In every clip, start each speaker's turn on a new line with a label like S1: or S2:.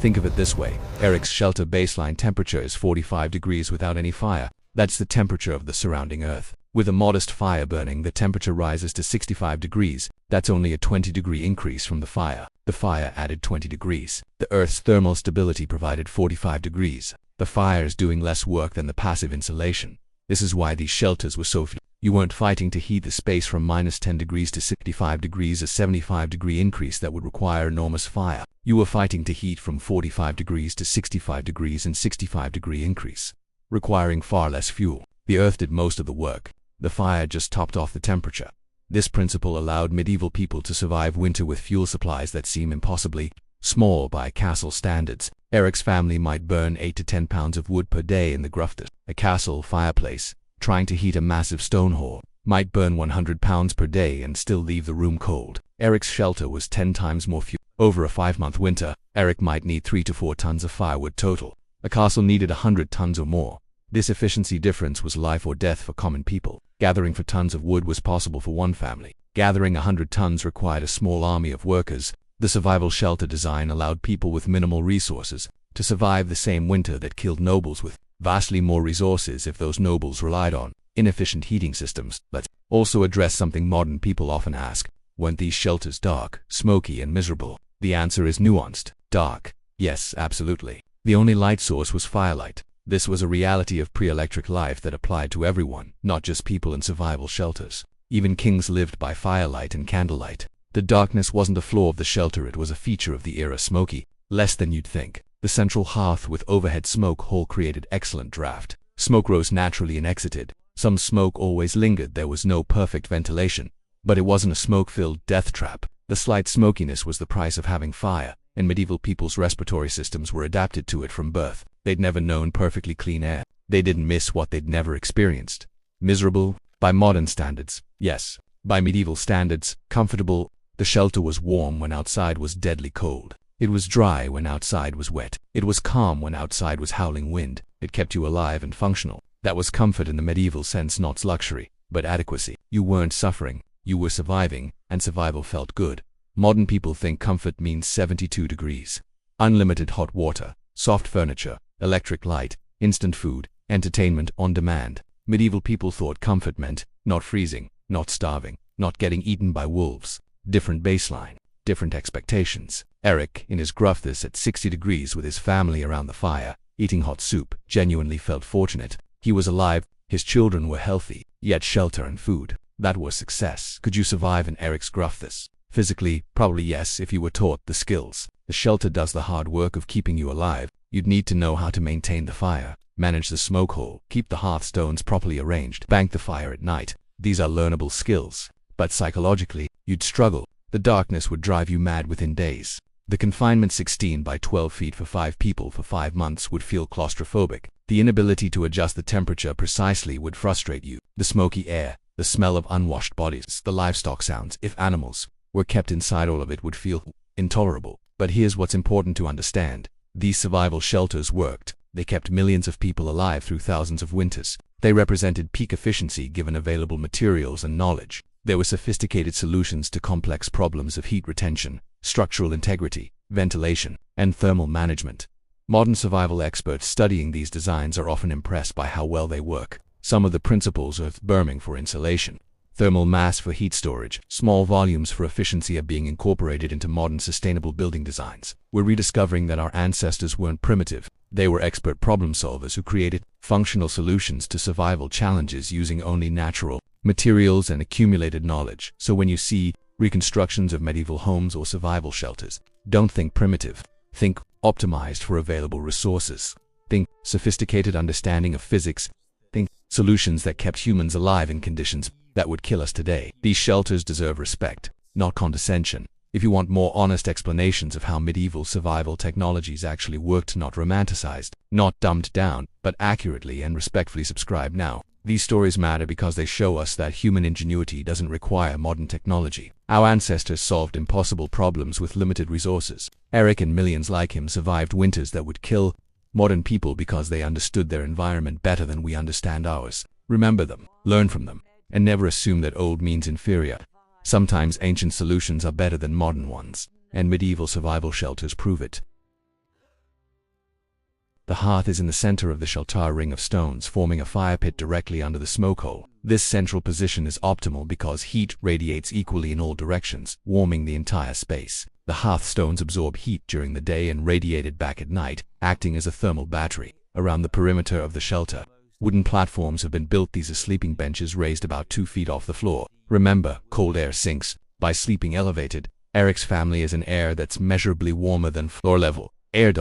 S1: Think of it this way. Eric's shelter baseline temperature is 45 degrees without any fire. That's the temperature of the surrounding Earth. With a modest fire burning, the temperature rises to 65 degrees. That's only a 20-degree increase from the fire. The fire added 20 degrees. The Earth's thermal stability provided 45 degrees. The fire is doing less work than the passive insulation. This is why these shelters were so few. You weren't fighting to heat the space from -10 degrees to 65 degrees, a 75-degree increase that would require enormous fire. You were fighting to heat from 45 degrees to 65 degrees, and 65-degree increase, requiring far less fuel. The Earth did most of the work. The fire just topped off the temperature. This principle allowed medieval people to survive winter with fuel supplies that seem impossibly small by castle standards. Eric's family might burn 8 to 10 pounds of wood per day in the gruftest. A castle fireplace, trying to heat a massive stone hall, might burn 100 pounds per day and still leave the room cold. Eric's shelter was 10 times more fuel. Over a 5-month winter, Eric might need 3 to 4 tons of firewood total. A castle needed 100 tons or more. This efficiency difference was life or death for common people. Gathering for tons of wood was possible for one family. Gathering 100 tons required a small army of workers. The survival shelter design allowed people with minimal resources to survive the same winter that killed nobles with vastly more resources if those nobles relied on inefficient heating systems. Let's also address something modern people often ask. Weren't these shelters dark, smoky, and miserable? The answer is nuanced. Dark. Yes, absolutely. The only light source was firelight. This was a reality of pre-electric life that applied to everyone, not just people in survival shelters. Even kings lived by firelight and candlelight. The darkness wasn't a flaw of the shelter, it was a feature of the era. Smoky, less than you'd think. The central hearth with overhead smoke hole created excellent draft. Smoke rose naturally and exited. Some smoke always lingered. There was no perfect ventilation, but it wasn't a smoke-filled death trap. The slight smokiness was the price of having fire, and medieval people's respiratory systems were adapted to it from birth. They'd never known perfectly clean air. They didn't miss what they'd never experienced. Miserable? By modern standards, yes. By medieval standards, comfortable. The shelter was warm when outside was deadly cold. It was dry when outside was wet. It was calm when outside was howling wind. It kept you alive and functional. That was comfort in the medieval sense, not luxury, but adequacy. You weren't suffering, you were surviving, and survival felt good. Modern people think comfort means 72 degrees, unlimited hot water, soft furniture, electric light, instant food, entertainment on demand. Medieval people thought comfort meant not freezing, not starving, not getting eaten by wolves. Different baseline, different expectations. Eric, in his gruffness at 60 degrees with his family around the fire, eating hot soup, genuinely felt fortunate. He was alive, his children were healthy, yet shelter and food. That was success. Could you survive in Eric's gruffness? Physically, probably yes, if you were taught the skills. The shelter does the hard work of keeping you alive. You'd need to know how to maintain the fire, manage the smoke hole, keep the hearthstones properly arranged, bank the fire at night. These are learnable skills. But psychologically, you'd struggle. The darkness would drive you mad within days. The confinement 16 by 12 feet for 5 people for 5 months would feel claustrophobic. The inability to adjust the temperature precisely would frustrate you. The smoky air, the smell of unwashed bodies, the livestock sounds, if animals were kept inside, all of it would feel intolerable. But here's what's important to understand. These survival shelters worked. They kept millions of people alive through thousands of winters. They represented peak efficiency given available materials and knowledge. There were sophisticated solutions to complex problems of heat retention, structural integrity, ventilation, and thermal management. Modern survival experts studying these designs are often impressed by how well they work. Some of the principles of berming for insulation, thermal mass for heat storage, small volumes for efficiency are being incorporated into modern sustainable building designs. We're rediscovering that our ancestors weren't primitive. They were expert problem solvers who created functional solutions to survival challenges using only natural materials and accumulated knowledge. So when you see reconstructions of medieval homes or survival shelters, don't think primitive. Think optimized for available resources. Think sophisticated understanding of physics. Think solutions that kept humans alive in conditions that would kill us today. These shelters deserve respect, not condescension. If you want more honest explanations of how medieval survival technologies actually worked, not romanticized, not dumbed down, but accurately and respectfully, subscribe now. These stories matter because they show us that human ingenuity doesn't require modern technology. Our ancestors solved impossible problems with limited resources. Eric and millions like him survived winters that would kill modern people because they understood their environment better than we understand ours. Remember them, learn from them, and never assume that old means inferior. Sometimes ancient solutions are better than modern ones, and medieval survival shelters prove it. The hearth is in the center of the shelter ring of stones, forming a fire pit directly under the smoke hole. This central position is optimal because heat radiates equally in all directions, warming the entire space. The hearth stones absorb heat during the day and radiate it back at night, acting as a thermal battery. Around the perimeter of the shelter, wooden platforms have been built. These are sleeping benches raised about 2 feet off the floor. Remember, cold air sinks. By sleeping elevated, Eric's family is in air that's measurably warmer than floor level. Air.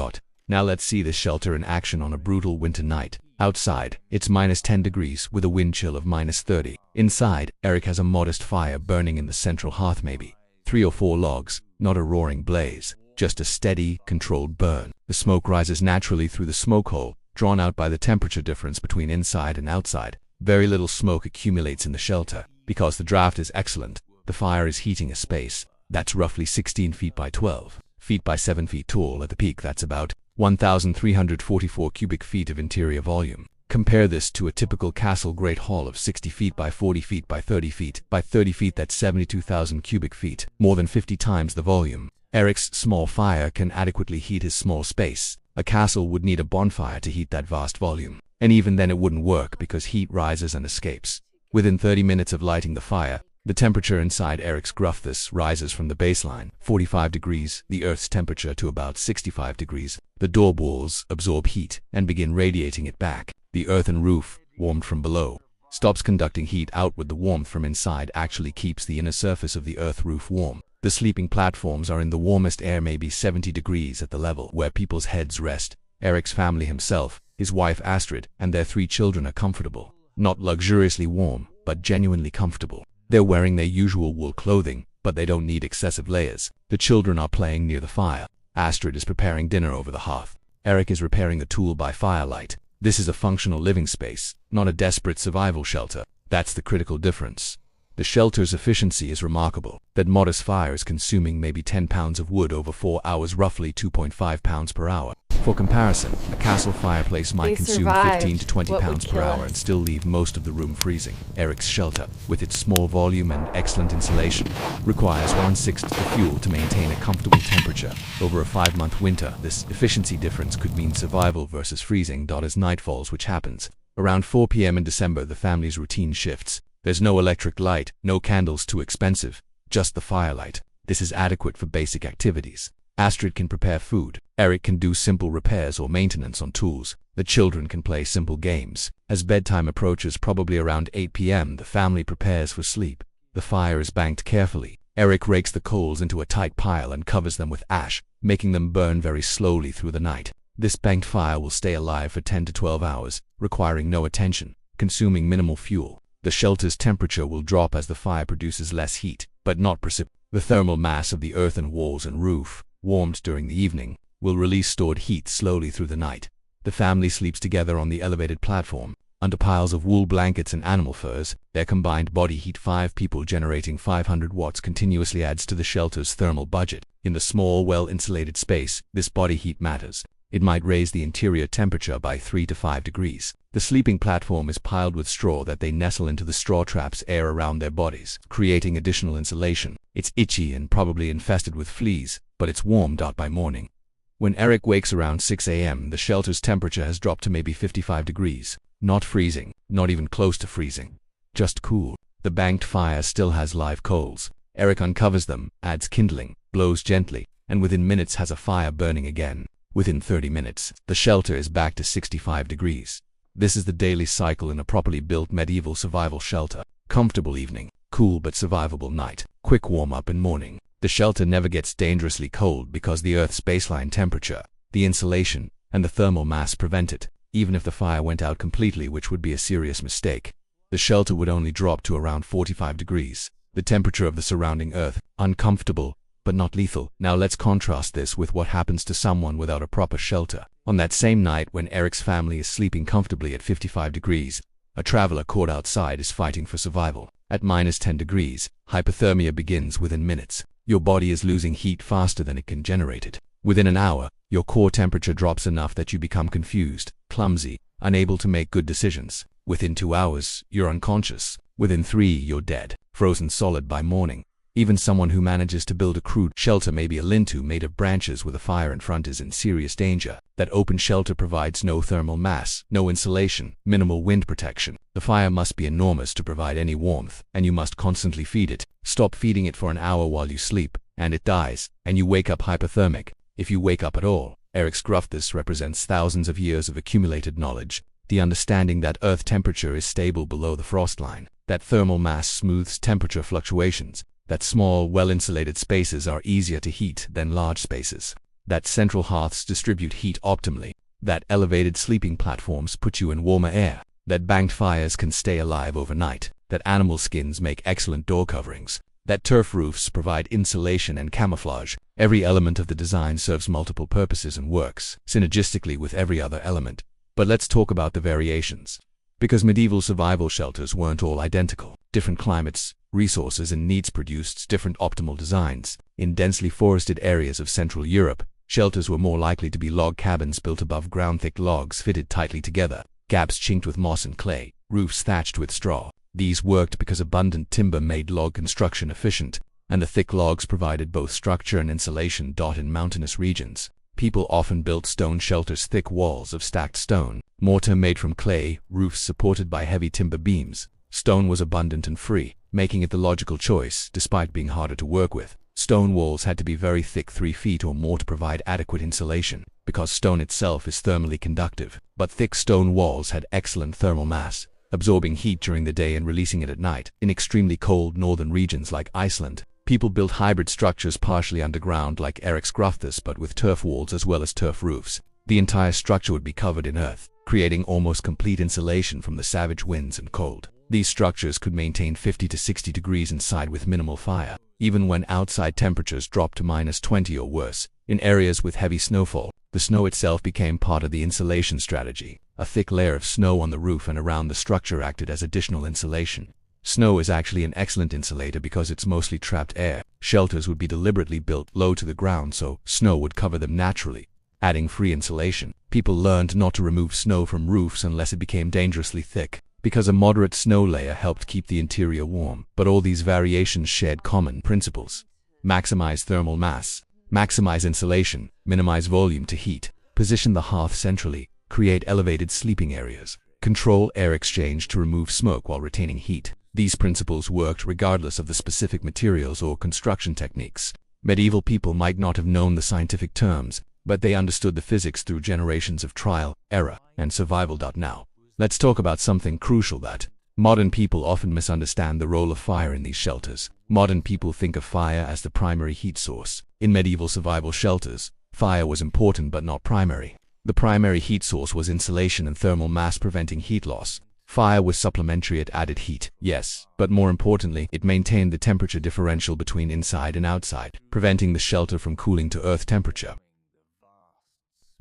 S1: Now let's see this shelter in action on a brutal winter night. Outside, it's -10 degrees with a wind chill of -30. Inside, Eric has a modest fire burning in the central hearth, maybe 3 or 4 logs, not a roaring blaze, just a steady, controlled burn. The smoke rises naturally through the smoke hole, drawn out by the temperature difference between inside and outside. Very little smoke accumulates in the shelter. Because the draft is excellent, the fire is heating a space that's roughly 16 feet by 12 feet by 7 feet tall. At the peak, that's about 1,344 cubic feet of interior volume. Compare this to a typical castle great hall of 60 feet by 40 feet by 30 feet by 30 feet. That's 72,000 cubic feet, more than 50 times the volume. Eric's small fire can adequately heat his small space. A castle would need a bonfire to heat that vast volume, and even then it wouldn't work because heat rises and escapes. Within 30 minutes of lighting the fire, the temperature inside Eric's grufthus rises from the baseline, 45 degrees, the Earth's temperature, to about 65 degrees. The door walls absorb heat and begin radiating it back. The earthen roof, warmed from below, stops conducting heat outward. The warmth from inside actually keeps the inner surface of the earth roof warm. The sleeping platforms are in the warmest air, maybe 70 degrees at the level where people's heads rest. Eric's family, himself, his wife Astrid, and their 3 children are comfortable. Not luxuriously warm, but genuinely comfortable. They're wearing their usual wool clothing, but they don't need excessive layers. The children are playing near the fire. Astrid is preparing dinner over the hearth. Eric is repairing a tool by firelight. This is a functional living space, not a desperate survival shelter. That's the critical difference. The shelter's efficiency is remarkable. That modest fire is consuming maybe 10 pounds of wood over 4 hours, roughly 2.5 pounds per hour. For comparison, a castle fireplace might consume 15 to 20 pounds per hour and still leave most of the room freezing. Eric's shelter, with its small volume and excellent insulation, requires 1/6 the fuel to maintain a comfortable temperature. Over a 5-month winter, this efficiency difference could mean survival versus freezing. As night falls, which happens around 4 p.m. in December, the family's routine shifts. There's no electric light, no candles too expensive, just the firelight. This is adequate for basic activities. Astrid can prepare food. Eric can do simple repairs or maintenance on tools. The children can play simple games. As bedtime approaches, probably around 8 p.m., the family prepares for sleep. The fire is banked carefully. Eric rakes the coals into a tight pile and covers them with ash, making them burn very slowly through the night. This banked fire will stay alive for 10 to 12 hours, requiring no attention, consuming minimal fuel. The shelter's temperature will drop as the fire produces less heat, but not precipitation. The thermal mass of the earthen walls and roof, warmed during the evening, will release stored heat slowly through the night. The family sleeps together on the elevated platform, under piles of wool blankets and animal furs. Their combined body heat, 5 people generating 500 watts continuously, adds to the shelter's thermal budget. In the small, well-insulated space, this body heat matters. It might raise the interior temperature by 3 to 5 degrees. The sleeping platform is piled with straw that they nestle into. The straw traps air around their bodies, creating additional insulation. It's itchy and probably infested with fleas, but it's warmed out by morning. When Eric wakes around 6 a.m., the shelter's temperature has dropped to maybe 55 degrees. Not freezing, not even close to freezing. Just cool. The banked fire still has live coals. Eric uncovers them, adds kindling, blows gently, and within minutes has a fire burning again. Within 30 minutes, the shelter is back to 65 degrees. This is the daily cycle in a properly built medieval survival shelter. Comfortable evening, cool but survivable night, quick warm-up in morning. The shelter never gets dangerously cold because the Earth's baseline temperature, the insulation, and the thermal mass prevent it. Even if the fire went out completely, which would be a serious mistake, the shelter would only drop to around 45 degrees. The temperature of the surrounding Earth, uncomfortable, but not lethal. Now let's contrast this with what happens to someone without a proper shelter. On that same night when Eric's family is sleeping comfortably at 55 degrees, a traveler caught outside is fighting for survival. At -10 degrees, hypothermia begins within minutes. Your body is losing heat faster than it can generate it. Within an hour, your core temperature drops enough that you become confused, clumsy, unable to make good decisions. Within 2 hours, you're unconscious. Within 3, you're dead, frozen solid by morning. Even someone who manages to build a crude shelter, maybe a lean-to made of branches with a fire in front, is in serious danger. That open shelter provides no thermal mass, no insulation, minimal wind protection. The fire must be enormous to provide any warmth, and you must constantly feed it. Stop feeding it for an hour while you sleep, and it dies, and you wake up hypothermic. If you wake up at all. Eric's gruff. This represents thousands of years of accumulated knowledge. The understanding that Earth temperature is stable below the frost line, that thermal mass smooths temperature fluctuations, that small, well-insulated spaces are easier to heat than large spaces, that central hearths distribute heat optimally, that elevated sleeping platforms put you in warmer air, that banked fires can stay alive overnight, that animal skins make excellent door coverings, that turf roofs provide insulation and camouflage. Every element of the design serves multiple purposes and works synergistically with every other element. But let's talk about the variations. Because medieval survival shelters weren't all identical. Different climates, resources, and needs produced different optimal designs. In densely forested areas of Central Europe, shelters were more likely to be log cabins built above ground, thick logs fitted tightly together, gaps chinked with moss and clay, roofs thatched with straw. These worked because abundant timber made log construction efficient, and the thick logs provided both structure and insulation. In mountainous regions, people often built stone shelters, thick walls of stacked stone, mortar made from clay, roofs supported by heavy timber beams. Stone was abundant and free, making it the logical choice, despite being harder to work with. Stone walls had to be very thick, 3 feet or more, to provide adequate insulation, because stone itself is thermally conductive. But thick stone walls had excellent thermal mass, absorbing heat during the day and releasing it at night. In extremely cold northern regions like Iceland, people built hybrid structures partially underground like Eric's Grufthus, but with turf walls as well as turf roofs. The entire structure would be covered in earth, creating almost complete insulation from the savage winds and cold. These structures could maintain 50 to 60 degrees inside with minimal fire, even when outside temperatures dropped to -20 or worse. In areas with heavy snowfall, the snow itself became part of the insulation strategy. A thick layer of snow on the roof and around the structure acted as additional insulation. Snow is actually an excellent insulator because it's mostly trapped air. Shelters would be deliberately built low to the ground so snow would cover them naturally, adding free insulation. People learned not to remove snow from roofs unless it became dangerously thick, because a moderate snow layer helped keep the interior warm. But all these variations shared common principles. Maximize thermal mass, maximize insulation, minimize volume to heat, position the hearth centrally, create elevated sleeping areas, control air exchange to remove smoke while retaining heat. These principles worked regardless of the specific materials or construction techniques. Medieval people might not have known the scientific terms, but they understood the physics through generations of trial, error, and survival. Now, let's talk about something crucial that modern people often misunderstand: the role of fire in these shelters. Modern people think of fire as the primary heat source. In medieval survival shelters, fire was important but not primary. The primary heat source was insulation and thermal mass, preventing heat loss. Fire was supplementary, it added heat, yes, but more importantly, it maintained the temperature differential between inside and outside, preventing the shelter from cooling to earth temperature.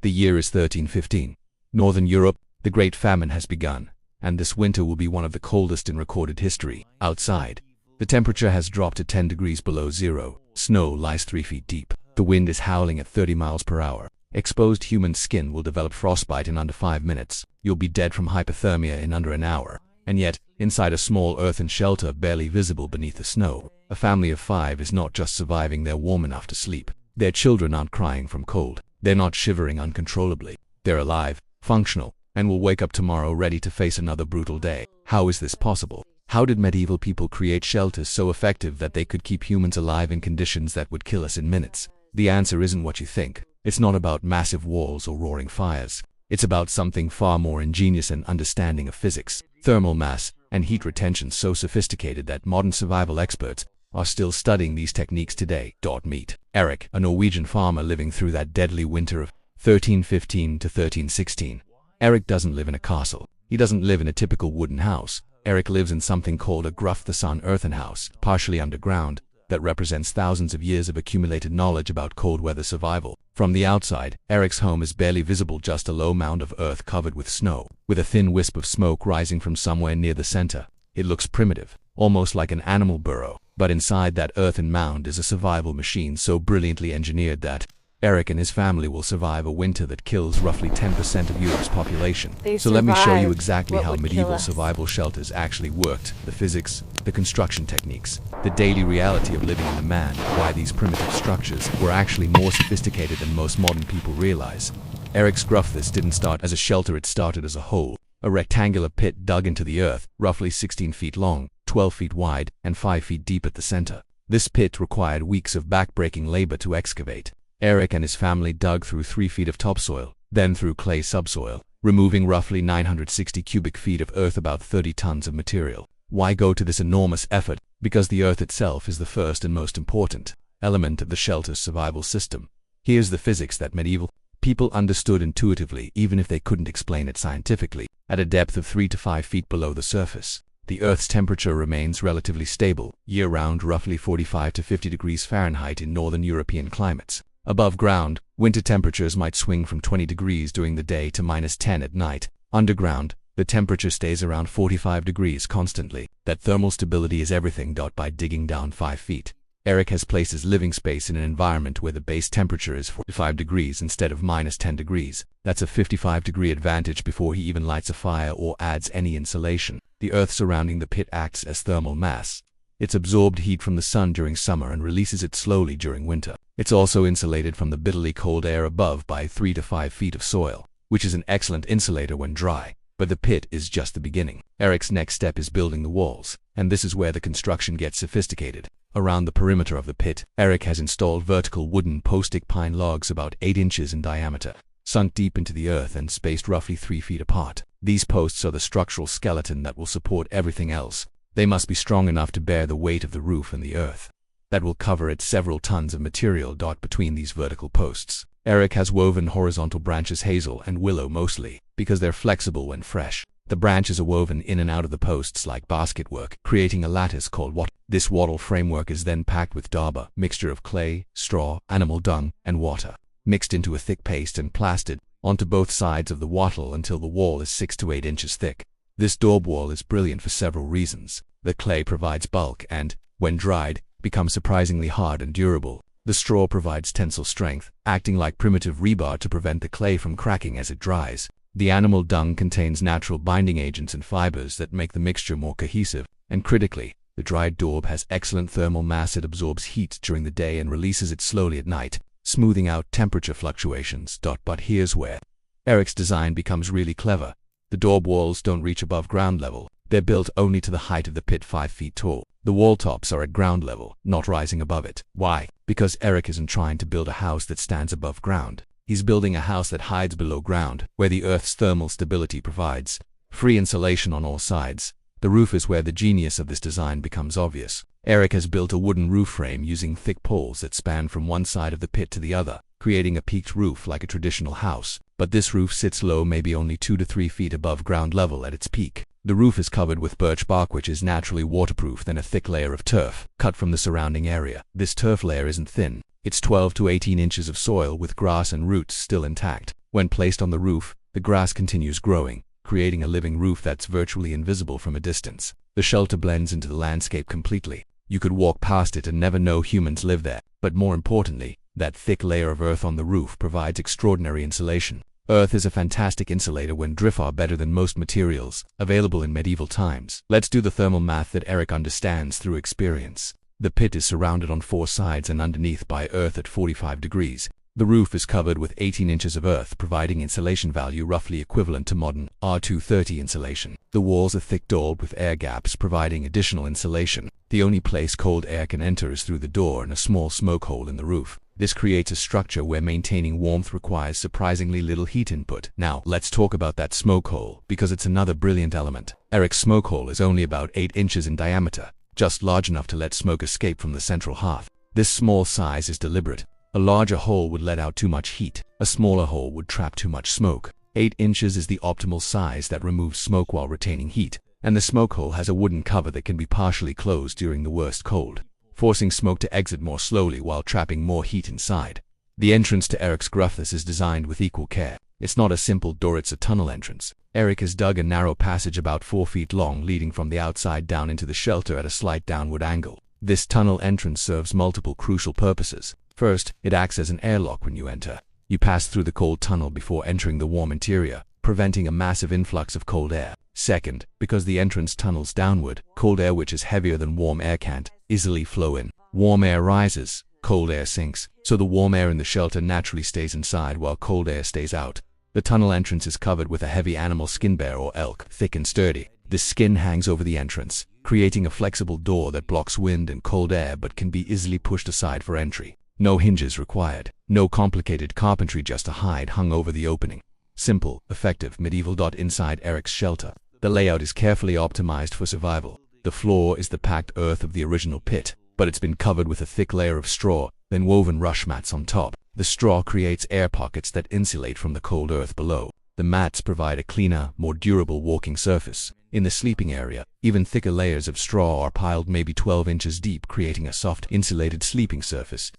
S1: The year is 1315. Northern Europe, the Great Famine has begun, and this winter will be one of the coldest in recorded history. Outside, the temperature has dropped to 10 degrees below zero. Snow lies 3 feet deep. The wind is howling at 30 miles per hour. Exposed human skin will develop frostbite in under 5 minutes. You'll be dead from hypothermia in under an hour. And yet, inside a small earthen shelter barely visible beneath the snow, a family of 5 is not just surviving, they're warm enough to sleep. Their children aren't crying from cold. They're not shivering uncontrollably. They're alive, functional, and will wake up tomorrow ready to face another brutal day. How is this possible? How did medieval people create shelters so effective that they could keep humans alive in conditions that would kill us in minutes? The answer isn't what you think. It's not about massive walls or roaring fires. It's about something far more ingenious: an understanding of physics, thermal mass, and heat retention so sophisticated that modern survival experts are still studying these techniques today. Meet Eric, a Norwegian farmer living through that deadly winter of 1315 to 1316. Eric doesn't live in a castle. He doesn't live in a typical wooden house. Eric lives in something called a Grufthus, an earthen house, partially underground, that represents thousands of years of accumulated knowledge about cold weather survival. From the outside, Eric's home is barely visible, just a low mound of earth covered with snow, with a thin wisp of smoke rising from somewhere near the center. It looks primitive, almost like an animal burrow, but inside that earthen mound is a survival machine so brilliantly engineered that Eric and his family will survive a winter that kills roughly 10% of Europe's population. So let me show you exactly how medieval survival shelters actually worked: the physics, The construction techniques, the daily reality of living in the man, why these primitive structures were actually more sophisticated than most modern people realize. Eric's Gruffthus didn't start as a shelter, it started as a hole, a rectangular pit dug into the earth, roughly 16 feet long, 12 feet wide, and 5 feet deep at the center. This pit required weeks of back-breaking labor to excavate. Eric and his family dug through 3 feet of topsoil, then through clay subsoil, removing roughly 960 cubic feet of earth, about 30 tons of material. Why go to this enormous effort? Because the earth itself is the first and most important element of the shelter's survival system. Here's the physics that medieval people understood intuitively, even if they couldn't explain it scientifically. At a depth of 3 to 5 feet below the surface, the Earth's temperature remains relatively stable, year-round, roughly 45 to 50 degrees Fahrenheit in northern European climates. Above ground, winter temperatures might swing from 20 degrees during the day to -10 at night. Underground, the temperature stays around 45 degrees constantly. That thermal stability is everything. By digging down 5 feet, Eric has placed his living space in an environment where the base temperature is 45 degrees instead of -10 degrees. That's a 55-degree advantage before he even lights a fire or adds any insulation. The earth surrounding the pit acts as thermal mass. It's absorbed heat from the sun during summer and releases it slowly during winter. It's also insulated from the bitterly cold air above by 3 to 5 feet of soil, which is an excellent insulator when dry. But the pit is just the beginning. Eric's next step is building the walls, and this is where the construction gets sophisticated. Around the perimeter of the pit, Eric has installed vertical wooden post-stick pine logs about 8 inches in diameter, sunk deep into the earth and spaced roughly 3 feet apart. These posts are the structural skeleton that will support everything else. They must be strong enough to bear the weight of the roof and the earth that will cover it. Several tons of material dot between these vertical posts. Eric has woven horizontal branches, hazel and willow mostly, because they're flexible when fresh. The branches are woven in and out of the posts like basketwork, creating a lattice called wattle. This wattle framework is then packed with dauber, mixture of clay, straw, animal dung, and water, mixed into a thick paste and plastered onto both sides of the wattle until the wall is 6 to 8 inches thick. This daub wall is brilliant for several reasons. The clay provides bulk and, when dried, becomes surprisingly hard and durable. The straw provides tensile strength, acting like primitive rebar to prevent the clay from cracking as it dries. The animal dung contains natural binding agents and fibers that make the mixture more cohesive. And critically, the dried daub has excellent thermal mass. It absorbs heat during the day and releases it slowly at night, smoothing out temperature fluctuations. But here's where Eric's design becomes really clever. The daub walls don't reach above ground level. They're built only to the height of the pit, 5 feet tall. The wall tops are at ground level, not rising above it. Why? Because Eric isn't trying to build a house that stands above ground. He's building a house that hides below ground, where the earth's thermal stability provides free insulation on all sides. The roof is where the genius of this design becomes obvious. Eric has built a wooden roof frame using thick poles that span from one side of the pit to the other, creating a peaked roof like a traditional house. But this roof sits low, maybe only 2 to 3 feet above ground level at its peak. The roof is covered with birch bark, which is naturally waterproof, then a thick layer of turf, cut from the surrounding area. This turf layer isn't thin. It's 12 to 18 inches of soil with grass and roots still intact. When placed on the roof, the grass continues growing, creating a living roof that's virtually invisible from a distance. The shelter blends into the landscape completely. You could walk past it and never know humans live there. But more importantly, that thick layer of earth on the roof provides extraordinary insulation. Earth is a fantastic insulator when dry, far better than most materials available in medieval times. Let's do the thermal math that Eric understands through experience. The pit is surrounded on 4 sides and underneath by earth at 45 degrees. The roof is covered with 18 inches of earth, providing insulation value roughly equivalent to modern R230 insulation. The walls are thick daub with air gaps, providing additional insulation. The only place cold air can enter is through the door and a small smoke hole in the roof. This creates a structure where maintaining warmth requires surprisingly little heat input. Now, let's talk about that smoke hole, because it's another brilliant element. Eric's smoke hole is only about 8 inches in diameter, just large enough to let smoke escape from the central hearth. This small size is deliberate. A larger hole would let out too much heat. A smaller hole would trap too much smoke. 8 inches is the optimal size that removes smoke while retaining heat, and the smoke hole has a wooden cover that can be partially closed during the worst cold, forcing smoke to exit more slowly while trapping more heat inside. The entrance to Eric's Gruffthus is designed with equal care. It's not a simple door, it's a tunnel entrance. Eric has dug a narrow passage about 4 feet long leading from the outside down into the shelter at a slight downward angle. This tunnel entrance serves multiple crucial purposes. First, it acts as an airlock when you enter. You pass through the cold tunnel before entering the warm interior, preventing a massive influx of cold air. Second, because the entrance tunnels downward, cold air which is heavier than warm air can't easily flow in. Warm air rises, cold air sinks, so the warm air in the shelter naturally stays inside while cold air stays out. The tunnel entrance is covered with a heavy animal skin, bear or elk, thick and sturdy. This skin hangs over the entrance, creating a flexible door that blocks wind and cold air but can be easily pushed aside for entry. No hinges required. No complicated carpentry, just a hide hung over the opening. Simple, effective, medieval. Inside Eric's shelter, the layout is carefully optimized for survival. The floor is the packed earth of the original pit, but it's been covered with a thick layer of straw, then woven rush mats on top. The straw creates air pockets that insulate from the cold earth below. The mats provide a cleaner, more durable walking surface. In the sleeping area, even thicker layers of straw are piled, maybe 12 inches deep, creating a soft, insulated sleeping surface.